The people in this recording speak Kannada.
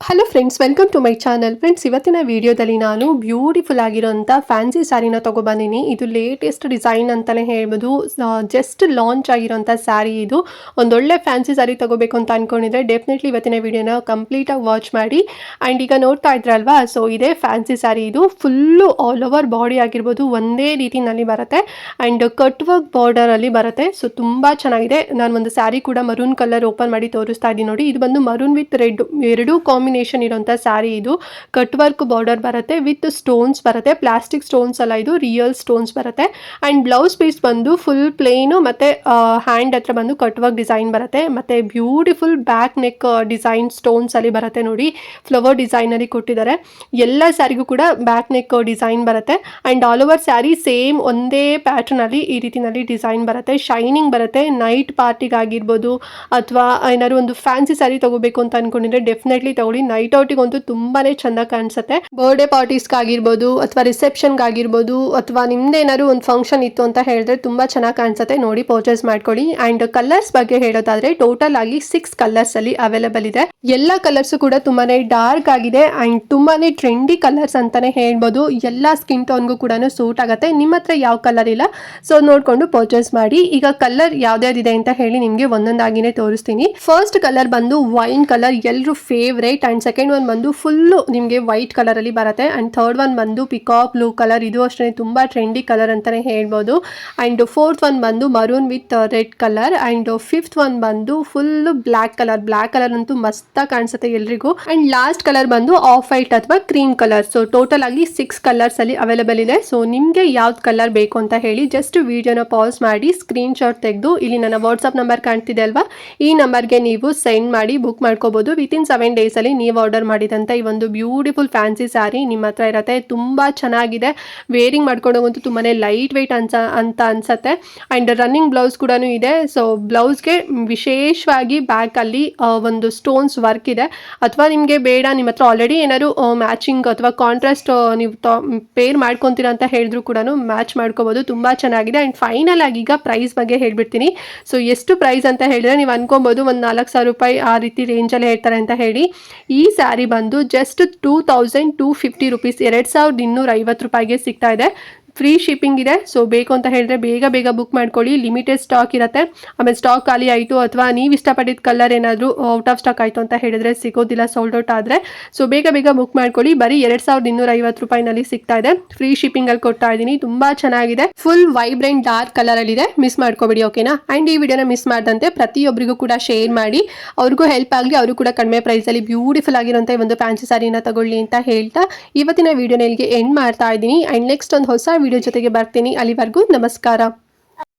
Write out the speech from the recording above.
Hello friends, welcome to my channel. Friends, ಇವತ್ತಿನ ವಿಡಿಯೋದಲ್ಲಿ ನಾನು ಬ್ಯೂಟಿಫುಲ್ ಆಗಿರೋಂಥ ಫ್ಯಾನ್ಸಿ ಸ್ಯಾರಿನ ತೊಗೊಬಂದಿನಿ. ಇದು ಲೇಟೆಸ್ಟ್ ಡಿಸೈನ್ ಅಂತಲೇ ಹೇಳ್ಬೋದು. ಜಸ್ಟ್ ಲಾಂಚ್ ಆಗಿರೋಂಥ ಸ್ಯಾರಿ ಇದು. ಒಂದೊಳ್ಳೆ ಫ್ಯಾನ್ಸಿ ಸ್ಯಾರಿ ತೊಗೋಬೇಕು ಅಂತ ಅಂದ್ಕೊಂಡಿದ್ರೆ ಡೆಫಿನೆಟ್ಲಿ ಇವತ್ತಿನ ವಿಡಿಯೋನ ಕಂಪ್ಲೀಟಾಗಿ ವಾಚ್ ಮಾಡಿ. ಆ್ಯಂಡ್ ಈಗ ನೋಡ್ತಾ ಇದ್ರಲ್ವಾ, ಸೊ ಇದೇ ಫ್ಯಾನ್ಸಿ ಸ್ಯಾರಿ. ಇದು ಫುಲ್ಲು ಆಲ್ ಓವರ್ ಬಾಡಿ ಆಗಿರ್ಬೋದು ಒಂದೇ ರೀತಿನಲ್ಲಿ ಬರುತ್ತೆ. ಆ್ಯಂಡ್ ಕಟ್ ವರ್ಕ್ ಬಾರ್ಡರಲ್ಲಿ ಬರುತ್ತೆ. ಸೊ ತುಂಬ ಚೆನ್ನಾಗಿದೆ. ನಾನು ಒಂದು ಸ್ಯಾರಿ ಕೂಡ ಮರೂನ್ ಕಲರ್ ಓಪನ್ ಮಾಡಿ ತೋರಿಸ್ತಾ ಇದ್ದೀನಿ ನೋಡಿ. ಇದು ಬಂದು ಮರೂನ್ ವಿತ್ ರೆಡ್ ಎರಡೂ ಕಾಂಬಿನೇಷನ್ ಇರುವಂತ ಸ್ಯಾರಿ. ಇದು ಕಟ್ ವರ್ಕ್ ಬಾರ್ಡರ್ ಬರುತ್ತೆ ವಿತ್ ಸ್ಟೋನ್ಸ್ ಬರುತ್ತೆ. ಪ್ಲಾಸ್ಟಿಕ್ ಸ್ಟೋನ್ಸ್ ಅಲ್ಲ, ಇದು ರಿಯಲ್ ಸ್ಟೋನ್ಸ್ ಬರುತ್ತೆ. ಅಂಡ್ ಬ್ಲೌಸ್ ಪೀಸ್ ಬಂದು ಫುಲ್ ಪ್ಲೇನ್ ಮತ್ತೆ ಹ್ಯಾಂಡ್ ಹತ್ರ ಬಂದು ಕಟ್ ವರ್ಕ್ ಡಿಸೈನ್ ಬರುತ್ತೆ. ಮತ್ತೆ beautiful back neck design stones ಅಲ್ಲಿ ಬರುತ್ತೆ ನೋಡಿ. ಫ್ಲವರ್ ಡಿಸೈನ್ ಅಲ್ಲಿ ಕೊಟ್ಟಿದ್ದಾರೆ. ಎಲ್ಲ ಸ್ಯಾರಿಗೂ ಕೂಡ ಬ್ಯಾಕ್ ನೆಕ್ ಡಿಸೈನ್ ಬರುತ್ತೆ. And all over sari same ಒಂದೇ ಪ್ಯಾಟರ್ನ್ ಅಲ್ಲಿ ಈ ರೀತಿನಲ್ಲಿ ಡಿಸೈನ್ ಬರುತ್ತೆ. ಶೈನಿಂಗ್ ಬರುತ್ತೆ. ನೈಟ್ ಪಾರ್ಟಿಗೆ ಆಗಿರ್ಬೋದು ಅಥವಾ ಏನಾದ್ರು ಒಂದು ಫ್ಯಾನ್ಸಿ ಸ್ಯಾರಿ ತಗೋಬೇಕು ಅಂತ ಅನ್ಕೊಂಡಿದ್ರೆ ಡೆಫಿನೆಟ್ಲಿ ತಗೊಳ್ಳಿ. ನೈಟ್ ಔಟಿಗೆ ಅಂತೂ ತುಂಬಾನೇ ಚಂದ ಕಾಣಿಸುತ್ತೆ. ಬರ್ಡೇ ಪಾರ್ಟೀಸ್ಗೆ ಆಗಿರ್ಬೋದು ಅಥವಾ ರಿಸೆಪ್ಷನ್ಗೆ ಆಗಿರ್ಬೋದು ಅಥವಾ ನಿಮ್ದೇನಾದ್ರು ಒಂದು ಫಂಕ್ಷನ್ ಇತ್ತು ಅಂತ ಹೇಳಿದ್ರೆ ತುಂಬಾ ಚೆನ್ನಾಗಿ ಕಾಣಿಸುತ್ತೆ. ನೋಡಿ ಪರ್ಚೇಸ್ ಮಾಡ್ಕೊಳ್ಳಿ. ಅಂಡ್ ಕಲರ್ಸ್ ಬಗ್ಗೆ ಹೇಳೋದಾದ್ರೆ ಟೋಟಲ್ ಆಗಿ 6 ಕಲರ್ಸ್ ಅಲ್ಲಿ ಅವೈಲೇಬಲ್ ಇದೆ. ಎಲ್ಲ ಕಲರ್ಸ್ ಕೂಡ ತುಂಬಾನೇ ಡಾರ್ಕ್ ಆಗಿದೆ ಅಂಡ್ ತುಂಬಾನೇ ಟ್ರೆಂಡಿ ಕಲರ್ಸ್ ಅಂತಾನೆ ಹೇಳ್ಬೋದು. ಎಲ್ಲ ಸ್ಕಿನ್ ಟೋನ್ಗೂ ಕೂಡ ಸೂಟ್ ಆಗುತ್ತೆ. ನಿಮ್ಮ ಹತ್ರ ಯಾವ ಕಲರ್ ಇಲ್ಲ, ಸೊ ನೋಡ್ಕೊಂಡು ಪರ್ಚೇಸ್ ಮಾಡಿ. ಈಗ ಕಲರ್ ಯಾವ್ದಾವ್ದಿದೆ ಅಂತ ಹೇಳಿ ನಿಮ್ಗೆ ಒಂದೊಂದಾಗಿನೇ ತೋರಿಸ್ತೀನಿ. ಫಸ್ಟ್ ಕಲರ್ ಬಂದು ವೈನ್ ಕಲರ್, ಎಲ್ಲರೂ ಫೇವ್ರೇಟ್. ಅಂಡ್ ಸೆಕೆಂಡ್ ಒನ್ ಬಂದು ಫುಲ್ಲು ನಿಮಗೆ ವೈಟ್ ಕಲರ್ ಅಲ್ಲಿ ಬರುತ್ತೆ. ಅಂಡ್ ಥರ್ಡ್ ಒನ್ ಬಂದು ಪಿಕಾಕ್ ಬ್ಲೂ ಕಲರ್, ಇದು ಅಷ್ಟೇ ತುಂಬಾ ಟ್ರೆಂಡಿ ಕಲರ್ ಅಂತಾನೆ ಹೇಳ್ಬೋದು. ಅಂಡ್ ಫೋರ್ತ್ ಒನ್ ಬಂದು maroon with red colour. And fifth one ಬಂದು full black colour. Black colour ಅಂತೂ ಮಸ್ತ್ ಕಾಣಿಸುತ್ತೆ ಎಲ್ರಿಗೂ. ಅಂಡ್ ಲಾಸ್ಟ್ ಕಲರ್ ಬಂದು ಆಫ್ ವೈಟ್ ಅಥವಾ ಕ್ರೀಮ್ ಕಲರ್. ಸೊ ಟೋಟಲ್ ಆಗಿ 6 ಕಲರ್ಸ್ ಅಲ್ಲಿ ಅವೈಲೇಬಲ್ ಇದೆ. ಸೊ ನಿಮ್ಗೆ ಯಾವ್ದು ಕಲರ್ ಬೇಕು ಅಂತ ಹೇಳಿ ಜಸ್ಟ್ ವಿಡಿಯೋನ ಪಾಸ್ ಮಾಡಿ ಸ್ಕ್ರೀನ್ ಶಾಟ್ ತೆಗೆದು ಇಲ್ಲಿ ನನ್ನ ವಾಟ್ಸ್ಆಪ್ ನಂಬರ್ ಕಾಣ್ತಿದೆ ಅಲ್ವಾ, ಈ ನಂಬರ್ಗೆ ನೀವು ಸೆಂಡ್ ಮಾಡಿ ಬುಕ್ ಮಾಡ್ಕೋಬಹುದು. ವಿತಿನ್ 7 ಡೇಸ್ ಅಲ್ಲಿ ನೀವು ಆರ್ಡರ್ ಮಾಡಿದಂತ ಈ ಒಂದು ಬ್ಯೂಟಿಫುಲ್ ಫ್ಯಾನ್ಸಿ ಸ್ಯಾರಿ ನಿಮ್ಮ ಹತ್ರ ಇರುತ್ತೆ. ತುಂಬಾ ಚೆನ್ನಾಗಿದೆ. ವೇರಿಂಗ್ ಮಾಡ್ಕೊಂಡೋಗಂತೂ ತುಂಬಾನೇ ಲೈಟ್ ವೆಯ್ಟ್ ಅಂತ ಅನ್ಸುತ್ತೆ. ಅಂಡ್ ರನ್ನಿಂಗ್ ಬ್ಲೌಸ್ ಕೂಡ ಇದೆ. ಸೊ ಬ್ಲೌಸ್ಗೆ ವಿಶೇಷವಾಗಿ ಬ್ಯಾಕ್ ಅಲ್ಲಿ ಒಂದು ಸ್ಟೋನ್ಸ್ ವರ್ಕ್ ಇದೆ. ಅಥವಾ ನಿಮಗೆ ಬೇಡ, ನಿಮ್ಮ ಹತ್ರ ಆಲ್ರೆಡಿ ಏನಾದ್ರು ಮ್ಯಾಚಿಂಗ್ ಅಥವಾ ಕಾಂಟ್ರಾಸ್ಟ್ ನೀವು ಪೇರ್ ಮಾಡ್ಕೊತೀರಾ ಅಂತ ಹೇಳಿದ್ರು ಕೂಡ ಮ್ಯಾಚ್ ಮಾಡ್ಕೋಬಹುದು. ತುಂಬಾ ಚೆನ್ನಾಗಿದೆ. ಅಂಡ್ ಫೈನಲ್ ಆಗಿ ಈಗ ಪ್ರೈಸ್ ಬಗ್ಗೆ ಹೇಳ್ಬಿಡ್ತೀನಿ. ಸೊ ಎಷ್ಟು ಪ್ರೈಸ್ ಅಂತ ಹೇಳಿದ್ರೆ ನೀವು ಅನ್ಕೊಬಹುದು ಒಂದು 4,000 ರೂಪಾಯಿ ಆ ರೀತಿ ರೇಂಜಲ್ಲಿ ಹೇಳ್ತಾರೆ ಅಂತ ಹೇಳಿ. ಈ ಸ್ಯಾರಿ ಬಂದು ಜಸ್ಟ್ 2,250 ರುಪೀಸ್, 2,250 ರೂಪಾಯಿಗೆ ಸಿಗ್ತಾ ಇದೆ. ಫ್ರೀ ಶಿಪ್ಪಿಂಗ್ ಇದೆ. ಸೊ ಬೇಕು ಅಂತ ಹೇಳಿದ್ರೆ ಬೇಗ ಬುಕ್ ಮಾಡ್ಕೊಳ್ಳಿ. ಲಿಮಿಟೆಡ್ ಸ್ಟಾಕ್ ಇರುತ್ತೆ. ಆಮೇಲೆ ಸ್ಟಾಕ್ ಖಾಲಿ ಆಯಿತು ಅಥವಾ ನೀವು ಇಷ್ಟಪಟ್ಟಿದ್ದ ಕಲರ್ ಏನಾದರೂ ಔಟ್ ಆಫ್ ಸ್ಟಾಕ್ ಆಯಿತು ಅಂತ ಹೇಳಿದ್ರೆ ಸಿಗೋದಿಲ್ಲ, ಸೋಲ್ಡ್ ಔಟ್ ಆದರೆ. ಸೊ ಬೇಗ ಬುಕ್ ಮಾಡ್ಕೊಳ್ಳಿ. ಬರೀ 2,250 ರೂಪಾಯಿನಲ್ಲಿ ಸಿಗ್ತಾ ಇದೆ. ಫ್ರೀ ಶಿಪ್ಪಿಂಗಲ್ಲಿ ಕೊಡ್ತಾ ಇದ್ದೀನಿ. ತುಂಬ ಚೆನ್ನಾಗಿದೆ. ಫುಲ್ ವೈಬ್ರೆಂಟ್ ಡಾರ್ಕ್ ಕಲರಲ್ಲಿದೆ. ಮಿಸ್ ಮಾಡ್ಕೋಬೇಡಿ, ಓಕೆನಾ? ಆ್ಯಂಡ್ ಈ ವಿಡಿಯೋನ ಮಿಸ್ ಮಾಡ್ದಂತೆ ಪ್ರತಿಯೊಬ್ಬರಿಗೂ ಕೂಡ ಶೇರ್ ಮಾಡಿ, ಅವ್ರಿಗೂ ಹೆಲ್ಪ್ ಆಗಲಿ, ಅವರು ಕೂಡ ಕಡಿಮೆ ಪ್ರೈಸಲ್ಲಿ ಬ್ಯೂಟಿಫುಲ್ ಆಗಿರೋಂಥ ಒಂದು ಫ್ಯಾನ್ಸಿ ಸ್ಯಾರಿನ ತಗೊಳ್ಳಿ ಅಂತ ಹೇಳ್ತಾ ಇವತ್ತಿನ ವಿಡಿಯೋನ ಇಲ್ಲಿಗೆ ಎಂಡ್ ಮಾಡ್ತಾ ಇದ್ದೀನಿ. ಆ್ಯಂಡ್ ನೆಕ್ಸ್ಟ್ ಒಂದು ಹೊಸ ವಿಡಿಯೋ ಜೊತೆಗೆ ಬರ್ತೀನಿ. ಅಲ್ಲಿವರೆಗೂ ನಮಸ್ಕಾರ.